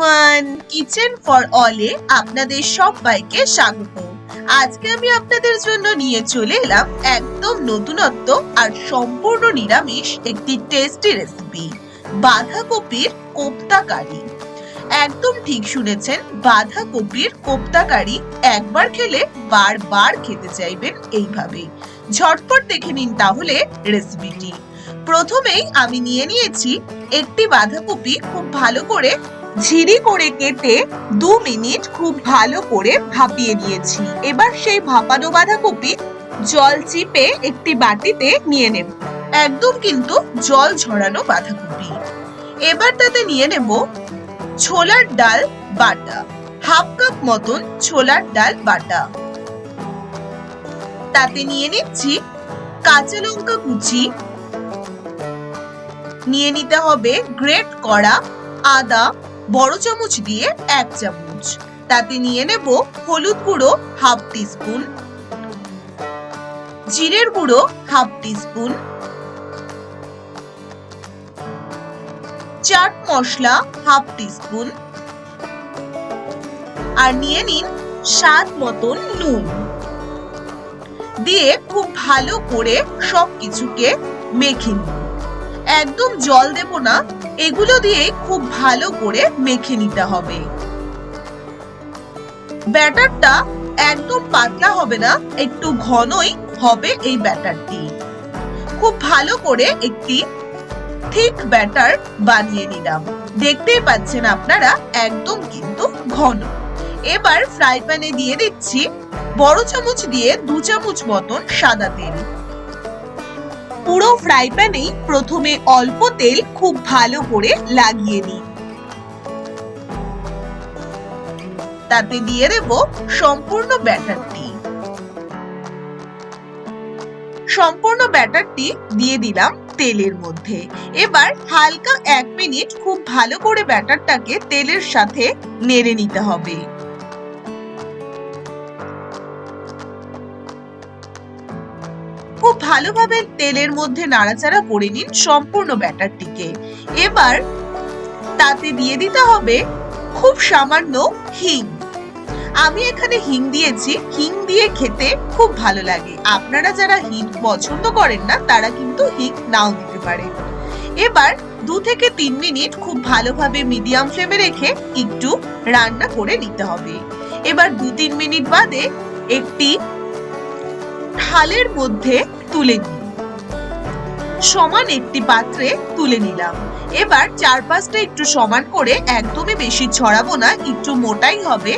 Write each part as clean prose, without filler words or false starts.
Everyone, kitchen for অলে আপনাদের সবাইকে স্বাগত। আজকে আমি আপনাদের জন্য নিয়ে চলে এলাম একদম নতুনত্ব আর সম্পূর্ণ নিরামিষ একটি টেস্টি রেসিপি, বাঁধাকপির কোপ্তা কারি। একদম ঠিক শুনেছেন, বাঁধাকপির কোপ্তা কারি। একবার খেলে বারবার খেতে চাইবেন এইভাবে। ঝটপট দেখে নিন তাহলে রেসিপিটি। প্রথমেই আমি নিয়ে নিয়েছি একটি বাঁধাকপি, খুব ভালো করে ঝিরি করে কেটে 2 মিনিট খুব ভালো করে ভাপিয়ে নিয়েছি। এবার সেই ভাপানো বাঁধাকপি জল চিপে একটি বাটিতে নিয়ে নেব। একদম কিন্তু জল ঝরানো বাঁধাকপি। এবার তাতে নিয়ে নেব ছোলার ডাল বাটা, হাফ কাপ মতন ছোলার ডাল বাটা। তাতে নিয়ে নিচ্ছি কাঁচা লঙ্কা কুচি, নিয়ে নিতে হবে গ্রেট করা আদা বড় চামচ দিয়ে 1 চামচ। তাতে নিয়ে নেব হলুদ গুঁড়ো হাফ টিস্পুন, জিরের গুঁড়ো half teaspoon, chaat masala half teaspoon, আর নিয়ে নিন স্বাদ মতন নুন। দিয়ে খুব ভালো করে সবকিছুকে মেখে নিন। একদম জল দেব না, এগুলো দিয়ে খুব ভালো করে মেখে নিতে হবে। ব্যাটারটা একদম পাতলা হবে না, একটু ঘনই হবে এই ব্যাটারটি। খুব ভালো করে একটি থিক ব্যাটার বানিয়ে নিলাম। দেখতেই পাচ্ছেন আপনারা, একদম কিন্তু ঘন। এবার ফ্রাই প্যানে দিয়ে দিচ্ছি বড় চামচ দিয়ে 2 চামচ মতন সাদা তেল। পুরো ফ্রাই প্যানেই প্রথমে অল্প তেল খুব ভালো করে লাগিয়ে নিন। তাতে দিয়ে দেব সম্পূর্ণ ব্যাটারটি। সম্পূর্ণ ব্যাটারটি দিয়ে দিলাম তেলের মধ্যে। এবার হালকা 1 মিনিট খুব ভালো করে ব্যাটারটাকে তেলের সাথে নেড়ে নিতে হবে। খুব ভালোভাবে তেলের মধ্যে নাড়াচাড়া করে নিন সম্পূর্ণ ব্যাটারটিকে। এবার তাতে দিয়ে দিতে হবে খুব সামান্য হিং। আমি এখানে হিং দিয়েছি, হিং দিয়ে খেতে খুব ভালো লাগে। আপনারা যারা হিং পছন্দ করেন না তারা কিন্তু হিং নাও দিতে পারেন। এবার 2 থেকে 3 মিনিট খুব ভালোভাবে মিডিয়াম ফ্লেমে রেখে একটু রান্না করে নিতে হবে। এবার 2-3 মিনিট বাদে একটি থালের মধ্যে তুলে নিন। সমান একটি পাত্রে তুলে নিলাম। এবার চারপাশটা একটু সমান করে, একদমই বেশি ছড়াবো না, একটু মোটাই হবে,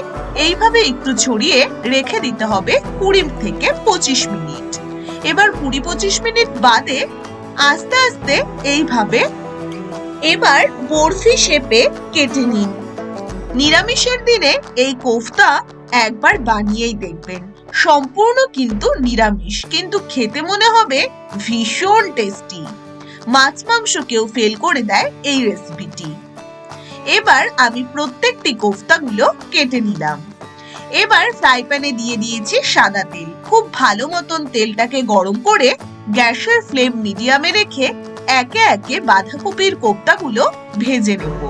এইভাবে একটু ছড়িয়ে রেখে দিতে হবে 20 থেকে 25 মিনিট। এবার 20-25 মিনিট বাদে আস্তে আস্তে এইভাবে এবার বরফি শেপে কেটে নিন। নিরামিষের দিনে এই কোফতা একবার বানিয়েই দেখবেন। সম্পূর্ণ কিন্তু নিরামিষ, কিন্তু খেতে মনে হবে ভীষণ টেস্টি। মাছ মাংসকেও ফেল করে দেয় এই রেসিপিটি। এবার আমি প্রত্যেকটি কোফতাগুলো কেটে নিলাম। এবার ফ্রাই প্যানে দিয়ে দিয়েছি সাদা তেল। খুব ভালো মতন তেলটাকে গরম করে গ্যাসের ফ্লেম মিডিয়ামে রেখে একে একে বাঁধাকপির কোফতাগুলো ভেজে নেব।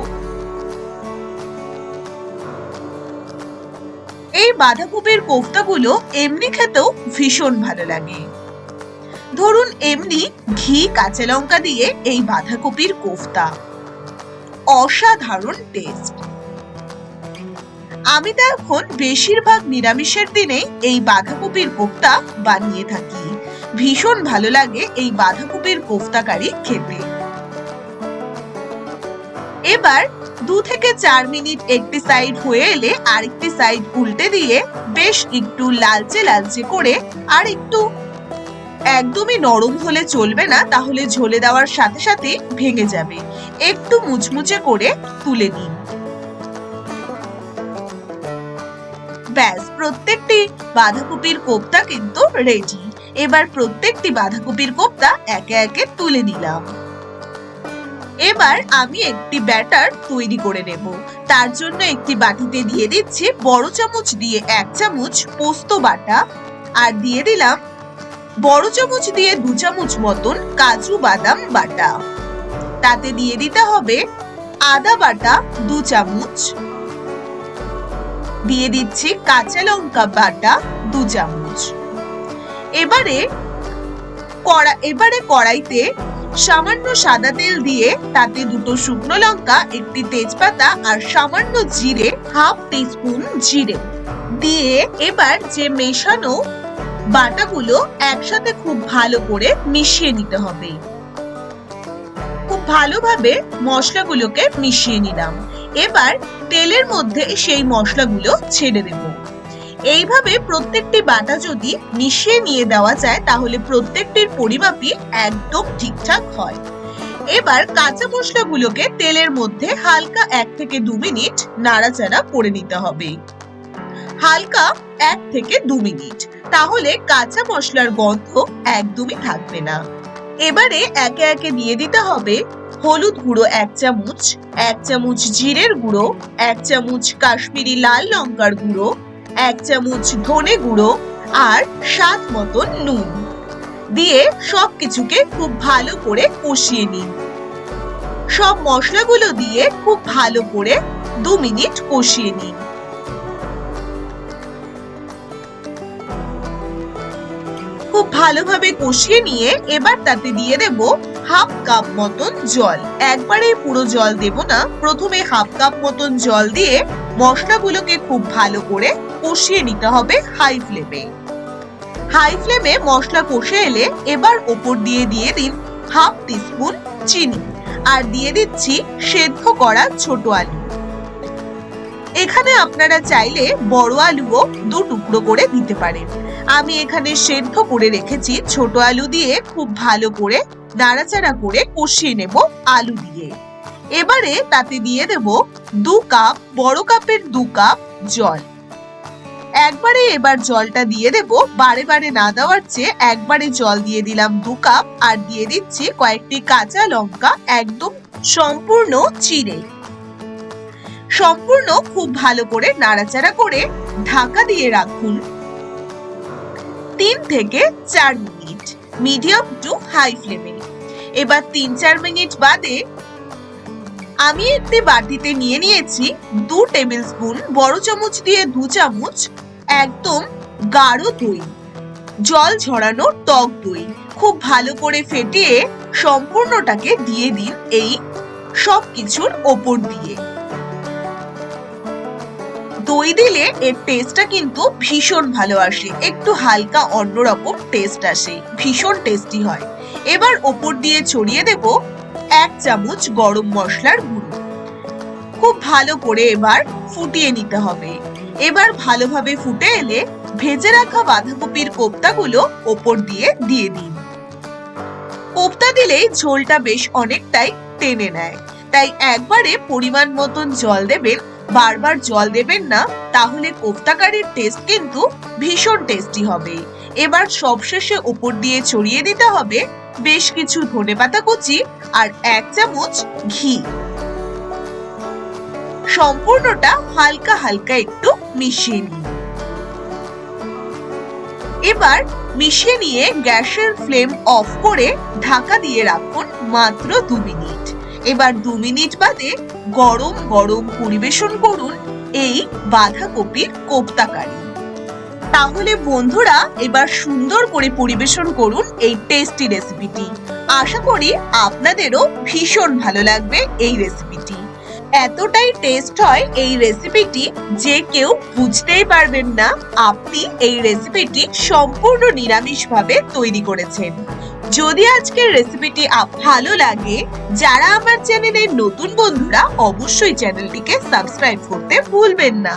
এই বাঁধাকপির কোফতাগুলো এমনি খেতেও ভীষণ ভালো লাগে। ধরুন এমনি ঘি কাঁচা লঙ্কা দিয়ে এই বাঁধাকপির কোফতা, অসাধারণ টেস্ট। আমি তো এখন বেশিরভাগ নিরামিষের দিনে এই বাঁধাকপির কোফতা বানিয়ে থাকি। ভীষণ ভালো লাগে এই বাঁধাকপির কোফতা কারি খেতে। এবার 2 থেকে 4 মিনিট একটি সাইড হয়ে এলে আরেকটি সাইড উল্টে দিয়ে বেশ একটু লালচে লালচে করে, আর একটু একদমই নরম হলে চলবে না, তাহলে ঝোলে দেওয়ার সাথে সাথে ভেঙে যাবে। একটু মুচমুচে করে তুলে নিন। ব্যাস, প্রত্যেকটি বাঁধাকপির কোফতা কিন্তু রেডি। এবার প্রত্যেকটি বাঁধাকপির কোফতা একে একে তুলে নিলাম। এবার আমি একটি ব্যাটার তৈরি করে নেব। তার জন্য একটি বাটিতে দিয়ে দিচ্ছি বড় চামচ দিয়ে 1 চামচ পোস্ত বাটা, আর দিয়ে দিলাম বড় চামচ দিয়ে 2 চামচ মতন কাজু বাদাম বাটা। তাতে দিয়ে দিতে হবে আদা বাটা 2 চামচ, দিয়ে দিচ্ছি কাঁচা লঙ্কা বাটা 2 চামচ। এবারে কড়াইতে সামান্য সাদা তেল দিয়ে তাতে 2টো শুকনো লঙ্কা, একটি তেজপাতা আর সামান্য জিরে, হাফ টিস্পুন জিরে দিয়ে এবার যে মেশানো বাটাগুলো একসাথে খুব ভালো করে মিশিয়ে নিতে হবে। খুব ভালোভাবে মশলাগুলোকে মিশিয়ে নিলাম। এবার তেলের মধ্যে সেই মশলাগুলো ছেড়ে দেব। এইভাবে প্রত্যেকটি বাটা যদি মিশিয়ে নিয়ে দেওয়া যায় তাহলে প্রত্যেকটির পরিমাপই একদম ঠিকঠাক হয়। এবার কাঁচা মশলাগুলোকে তেলের মধ্যে হালকা 1 থেকে 2 মিনিট নাড়াচাড়া করে নিতে হবে। হালকা 1 থেকে 2 মিনিট, তাহলে কাঁচা মশলার গন্ধ একদমই থাকবে না। এবারে একে একে দিয়ে দিতে হবে হলুদ গুঁড়ো 1 চামচ, 1 চামচ জিরের গুঁড়ো, 1 চামচ কাশ্মীরি লাল লঙ্কার গুঁড়ো, 1 চামচ ধনে গুঁড়ো আর স্বাদ মতন নুন দিয়ে সবকিছুকে খুব ভালো করে কষিয়ে নিন। সব মশলাগুলো দিয়ে খুব ভালো করে 2 মিনিট কষিয়ে নিন। খুব ভালোভাবে কষিয়ে নিয়ে এবার তাতে দিয়ে দেব হাফ কাপ মতন জল। একবারে পুরো জল দেব না, প্রথমে হাফ কাপ মতন জল দিয়ে মশলাগুলোকে খুব ভালো করে কষিয়ে নিতে হবে হাই ফ্লেমে। হাই ফ্লেমে মশলা কষে এলে এবার ওপর দিয়ে দিন হাফ টিস্পুন চিনি আর দিয়ে দিচ্ছি সেদ্ধ করা ছোট আলু। এখানে আপনারা চাইলে বড় আলুও 2 টুকরো করে দিতে পারেন। আমি এখানে সেদ্ধ করে রেখেছি ছোট আলু দিয়ে খুব ভালো করে নাড়াচাড়া করে কষিয়ে নেব আলু দিয়ে। এবারে তাতে দিয়ে দেব 2 কাপ, বড় কাপের 2 কাপ জল। একবারে এবার জলটা দিয়ে দেব, বারে বারে না দেওয়ার চেয়ে একবারে জল দিয়ে দিলাম 2 কাপ আর দিয়ে দিচ্ছি কয়েকটি কাঁচা লঙ্কা একদম সম্পূর্ণ চিড়ে। সম্পূর্ণ খুব ভালো করে নাড়াচাড়া করে ঢাকা দিয়ে রাখুন 3 থেকে 4 মিনিট মিডিয়াম টু হাই ফ্লেমে। এবার 3-4 মিনিট বাদে আমি একটি বাটিতে নিয়ে নিয়েছি 2 টেবিল স্পুন, বড় চামচ দিয়ে 2 চামচ একদম গাঢ় দই, জল ঝরানো টক দই। খুব ভালো করে ফেটিয়ে সম্পূর্ণটাকে দিয়ে দিন এই সব কিছুর ওপর দিয়ে। দই দিলে এর টেস্টটা কিন্তু ভীষণ ভালো আসে, একটু হালকা অন্যরকম টেস্ট আসে, ভীষণ টেস্টি হয়। এবার ওপর দিয়ে ছড়িয়ে দেব 1 চামচ গরম মশলার গুঁড়ো। খুব ভালো করে এবার ফুটিয়ে নিতে হবে। এবার ভালোভাবে ফুটে এলে ভেজে রাখা বাঁধাকপির কোপ্তাগুলো ওপর দিয়ে দিন। কোপ্তা দিলেই ঝোলটা বেশ অনেকটাই টেনে নেয়, তাই একবারে পরিমাণ মতন জল দেবেন, বারবার জল দেবেন না, তাহলে কোপ্তা কারির টেস্ট কিন্তু ভীষণ টেস্টি হবে। এবার সবশেষে ওপর দিয়ে ছড়িয়ে দিতে হবে বেশ কিছু ধনেপাতা কুচি আর 1 চামচ ঘি। সম্পূর্ণটা হালকা হালকা একটু মিশিয়ে নিন। এবার মিশিয়ে নিয়ে গ্যাসের ফ্লেম অফ করে ঢাকা দিয়ে রাখুন মাত্র 2 মিনিট। এবার 2 মিনিট বাদে গরম গরম পরিবেশন করুন এই বাঁধাকপির কোপ্তা কারি। তাহলে বন্ধুরা এবার সুন্দর করে পরিবেশন করুন এই টেস্টি রেসিপিটি। আশা করি আপনাদেরও ভীষণ ভালো লাগবে এই রেসিপিটি। এতটাই টেস্ট হয় এই রেসিপিটি যে কেউ বুঝতেই পারবেন না আপনি এই রেসিপিটি সম্পূর্ণ নিরামিষভাবে তৈরি করেছেন। যদি আজকের রেসিপিটি ভালো লাগে, যারা আমার চ্যানেলের নতুন বন্ধুরা অবশ্যই চ্যানেলটিকে সাবস্ক্রাইব করতে ভুলবেন না।